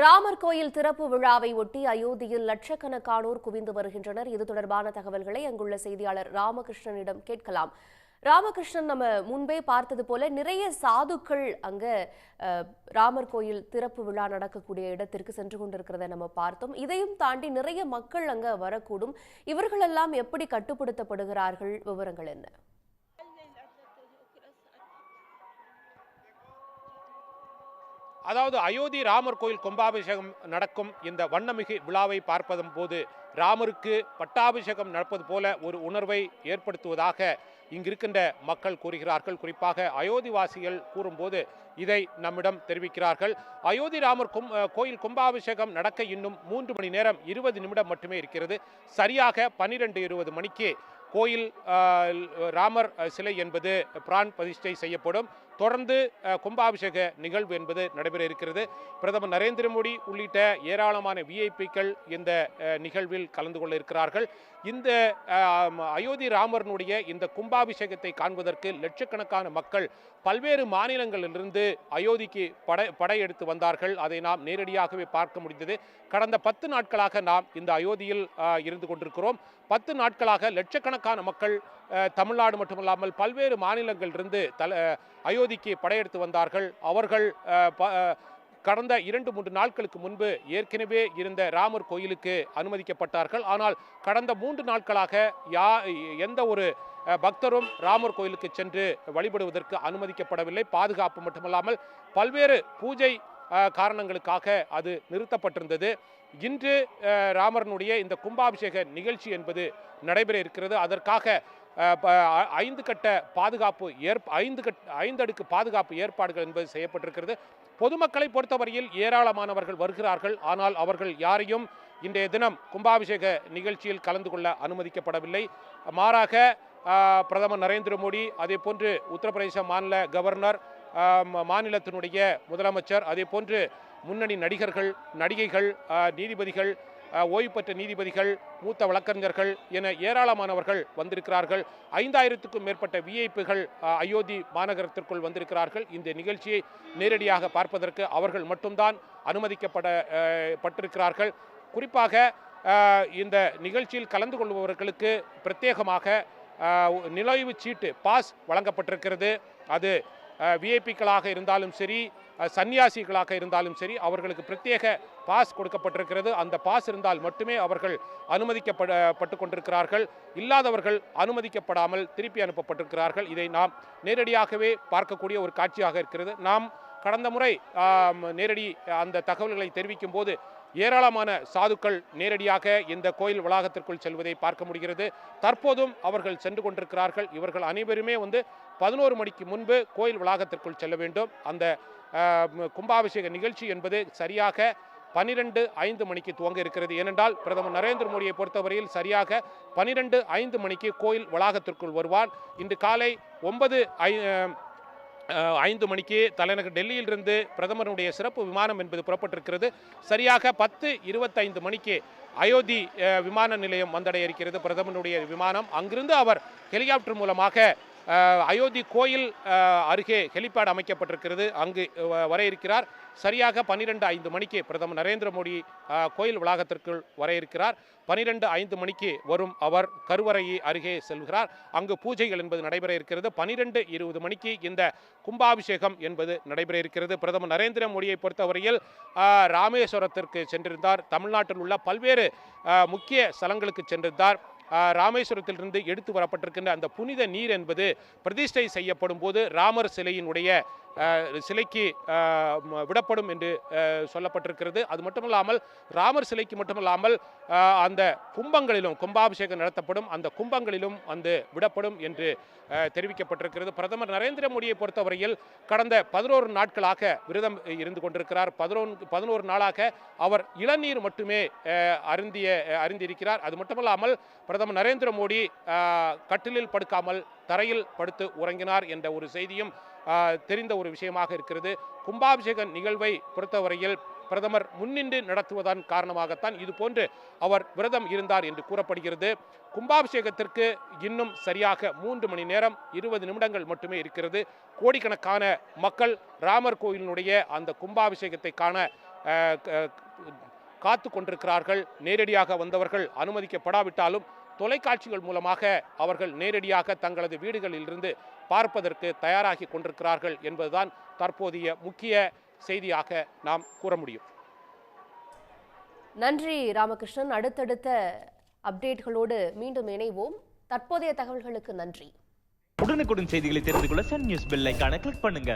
ராமர் கோயில் திறப்பு விழாவை ஒட்டி அயோத்தியில் லட்சக்கணக்கானோர் குவிந்து வருகின்றனர். இது தொடர்பான தகவல்களை அங்குள்ள செய்தியாளர் ராமகிருஷ்ணனிடம் கேட்கலாம். ராமகிருஷ்ணன், நம்ம முன்பே பார்த்தது போல நிறைய சாதுக்கள் அங்க ராமர் கோயில் திறப்பு விழா நடக்கக்கூடிய இடத்திற்கு சென்று கொண்டிருக்கிறத நம்ம பார்த்தோம். இதையும் தாண்டி நிறைய மக்கள் அங்க வரக்கூடும். இவர்களெல்லாம் எப்படி கட்டுப்படுத்தப்படுகிறார்கள்? விவரங்கள் என்ன? அதாவது அயோத்தி ராமர் கோயில் கும்பாபிஷேகம் நடக்கும் இந்த வண்ணமிகு விழாவை பார்ப்பதும் போது ராமருக்கு பட்டாபிஷேகம் நடப்பது போல ஒரு உணர்வை ஏற்படுத்துவதாக இங்கிருக்கின்ற மக்கள் கூறுகிறார்கள். குறிப்பாக அயோத்திவாசிகள் கூறும்போது இதை நம்மிடம் தெரிவிக்கிறார்கள். அயோத்தி ராமர் கோயில் கும்பாபிஷேகம் நடக்க இன்னும் 3 மணி நேரம் 20 நிமிடம் மட்டுமே இருக்கிறது. சரியாக 12:20 மணிக்கு கோயில் ராமர் சிலை என்பது பிரான் பிரதிஷ்டை செய்யப்படும். தொடர்ந்து கும்பாபிஷேக நிகழ்வு என்பது நடைபெற இருக்கிறது. பிரதமர் நரேந்திர மோடி உள்ளிட்ட ஏராளமான விஐபிக்கள் இந்த நிகழ்வில் கலந்து கொள்ள இருக்கிறார்கள். இந்த அயோத்தி ராமரனுடைய இந்த கும்பாபிஷேகத்தை காண்பதற்கு லட்சக்கணக்கான மக்கள் பல்வேறு மாநிலங்களிலிருந்து அயோத்திக்கு படையெடுத்து வந்தார்கள். அதை நாம் நேரடியாகவே பார்க்க முடிந்தது. கடந்த 10 நாட்களாக நாம் இந்த அயோத்தியில் இருந்து கொண்டிருக்கிறோம். 10 நாட்களாக லட்சக்கணக்கான மக்கள் தமிழ்நாடு மட்டுமல்லாமல் பல்வேறு மாநிலங்களிலிருந்து அயோத்திக்கு படையெடுத்து வந்தார்கள். அவர்கள் கடந்த 2-3 நாட்களுக்கு முன்பு ஏற்கனவே இருந்த ராமர் கோயிலுக்கு அனுமதிக்கப்பட்டார்கள். ஆனால் கடந்த 3 நாட்களாக எந்த ஒரு பக்தரும் ராமர் கோயிலுக்கு சென்று வழிபடுவதற்கு அனுமதிக்கப்படவில்லை. பாதுகாப்பு மட்டுமல்லாமல் பல்வேறு பூஜை காரணங்களுக்காக அது நிறுத்தப்பட்டிருந்தது. இன்று ராமரனுடைய இந்த கும்பாபிஷேக நிகழ்ச்சி என்பது நடைபெற இருக்கிறது. அதற்காக 5 அடுக்கு பாதுகாப்பு ஏற்பாடுகள் என்பது செய்யப்பட்டிருக்கிறது. பொதுமக்களை பொறுத்தவரையில் ஏராளமானவர்கள் வருகிறார்கள். ஆனால் அவர்கள் யாரையும் இன்றைய தினம் கும்பாபிஷேக நிகழ்ச்சியில் கலந்து கொள்ள அனுமதிக்கப்படவில்லை. மாறாக பிரதமர் நரேந்திர மோடி, அதே போன்று உத்தரப்பிரதேச மாநில கவர்னர், மாநிலத்தினுடைய முதலமைச்சர், அதே போன்று முன்னணி நடிகர்கள், நடிகைகள், நீதிபதிகள், ஓய்வு பெற்ற நீதிபதிகள், மூத்த வழக்கறிஞர்கள் என ஏராளமானவர்கள் வந்திருக்கிறார்கள். 5000க்கும் மேற்பட்ட விஐபிகள் அயோத்தி மாநகரத்திற்குள் வந்திருக்கிறார்கள். இந்த நிகழ்ச்சியை நேரடியாக பார்ப்பதற்கு அவர்கள் மட்டும்தான் அனுமதிக்கப்பட்டிருக்கிறார்கள். குறிப்பாக இந்த நிகழ்ச்சியில் கலந்து கொள்பவர்களுக்கு பிரத்யேகமாக நுழைவு சீட்டு பாஸ் வழங்கப்பட்டிருக்கிறது. அது விஐபிக்களாக இருந்தாலும் சரி, சன்னியாசிகளாக இருந்தாலும் சரி, அவர்களுக்கு பிரத்யேக பாஸ் கொடுக்கப்பட்டிருக்கிறது. அந்த பாஸ் இருந்தால் மட்டுமே அவர்கள் அனுமதிக்கப்பட்டு கொண்டிருக்கிறார்கள். இல்லாதவர்கள் அனுமதிக்கப்படாமல் திருப்பி அனுப்பப்பட்டிருக்கிறார்கள். இதை நாம் நேரடியாகவே பார்க்கக்கூடிய ஒரு காட்சியாக இருக்கிறது. நாம் கடந்த முறை நேரடி அந்த தகவல்களை தெரிவிக்கும் போது ஏராளமான சாதுக்கள் நேரடியாக இந்த கோயில் வளாகத்திற்குள் செல்வதை பார்க்க முடிகிறது. தற்போதும் அவர்கள் சென்று கொண்டிருக்கிறார்கள். இவர்கள் அனைவருமே 11 மணிக்கு முன்பு கோயில் வளாகத்திற்குள் செல்ல வேண்டும். அந்த கும்பாபிஷேக நிகழ்ச்சி என்பது சரியாக 12:05 மணிக்கு துவங்க இருக்கிறது. ஏனென்றால் பிரதமர் நரேந்திர மோடியை பொறுத்தவரையில் சரியாக 12:05 மணிக்கு கோயில் வளாகத்திற்குள் வருவார். இன்று காலை 9:05 மணிக்கு தலைநகர் டெல்லியிலிருந்து பிரதமருடைய சிறப்பு விமானம் என்பது புறப்பட்டிருக்கிறது. சரியாக 10:25 மணிக்கு அயோத்தி விமான நிலையம் வந்தடைய இருக்கிறது பிரதமருடைய விமானம். அங்கிருந்து அவர் ஹெலிகாப்டர் மூலமாக அயோத்தி கோயில் அருகே ஹெலிபேட் அமைக்கப்பட்டிருக்கிறது, அங்கு வர இருக்கிறார். சரியாக 12:05 மணிக்கு பிரதமர் நரேந்திர மோடி கோயில் வளாகத்திற்குள் வர இருக்கிறார். 12:05 மணிக்கு வரும் அவர் கருவறை அருகே செல்கிறார். அங்கு பூஜைகள் என்பது நடைபெற இருக்கிறது. 12:20 மணிக்கு இந்த கும்பாபிஷேகம் என்பது நடைபெற இருக்கிறது. பிரதமர் நரேந்திர மோடியை பொறுத்தவரையில் ராமேஸ்வரத்திற்கு சென்றிருந்தார். தமிழ்நாட்டில் உள்ள பல்வேறு முக்கிய ஸ்தலங்களுக்கு சென்றிருந்தார். ராமேஸ்வரத்திலிருந்து எடுத்து வரப்பட்டிருக்கின்ற அந்த புனித நீர் என்பது பிரதிஷ்டை செய்யப்படும் போது ராமர் சிலைக்கு விடப்படும் என்று சொல்லப்பட்டிருக்கிறது. அது மட்டுமல்லாமல் ராமர் சிலைக்கு மட்டுமல்லாமல் அந்த கும்பங்களிலும் கும்பாபிஷேகம் நடத்தப்படும், அந்த கும்பங்களிலும் விடப்படும் என்று தெரிவிக்கப்பட்டிருக்கிறது. பிரதமர் நரேந்திர மோடியை பொறுத்தவரையில் கடந்த 11 நாட்களாக விரதம் இருந்து கொண்டிருக்கிறார். 11 நாளாக அவர் இளநீர் மட்டுமே அருந்தியிருக்கிறார். அது மட்டுமல்லாமல் பிரதமர் நரேந்திர மோடி கட்டிலில் படுக்காமல் தரையில் படுத்து உறங்கினார் என்ற ஒரு செய்தியும் தெரிந்த ஒரு விஷயமாக இருக்கிறது. கும்பாபிஷேக நிகழ்வை பொறுத்தவரையில் பிரதமர் முன்னின்று நடத்துவதன் காரணமாகத்தான் இது போன்று அவர் விரதம் இருந்தார் என்று கூறப்படுகிறது. கும்பாபிஷேகத்திற்கு இன்னும் சரியாக 3 மணி நேரம் 20 நிமிடங்கள் மட்டுமே இருக்கிறது. கோடிக்கணக்கான மக்கள் ராமர் கோயிலினுடைய அந்த கும்பாபிஷேகத்தை காண காத்து கொண்டிருக்கிறார்கள். நேரடியாக வந்தவர்கள் அனுமதிக்கப்படாவிட்டாலும் தொலைக்காட்சிகள் மூலமாக அவர்கள் நேரடியாக தங்களது வீடுகளிலிருந்து பார்ப்பதற்கு தயாராகி கொண்டிருக்கிறார்கள் என்பதுதான் தற்போதைய முக்கிய செய்தியாக நாம் கூற முடியும். நன்றி ராமகிருஷ்ணன். அடுத்தடுத்த அப்டேட்களோடு மீண்டும் இணைவோம். தற்போதைய தகவல்களுக்கு நன்றி. உடனுக்குடன் செய்திகளை தெரிந்து கொள்ள சன் நியூஸ் பெல் ஐகானை கிளிக் பண்ணுங்க.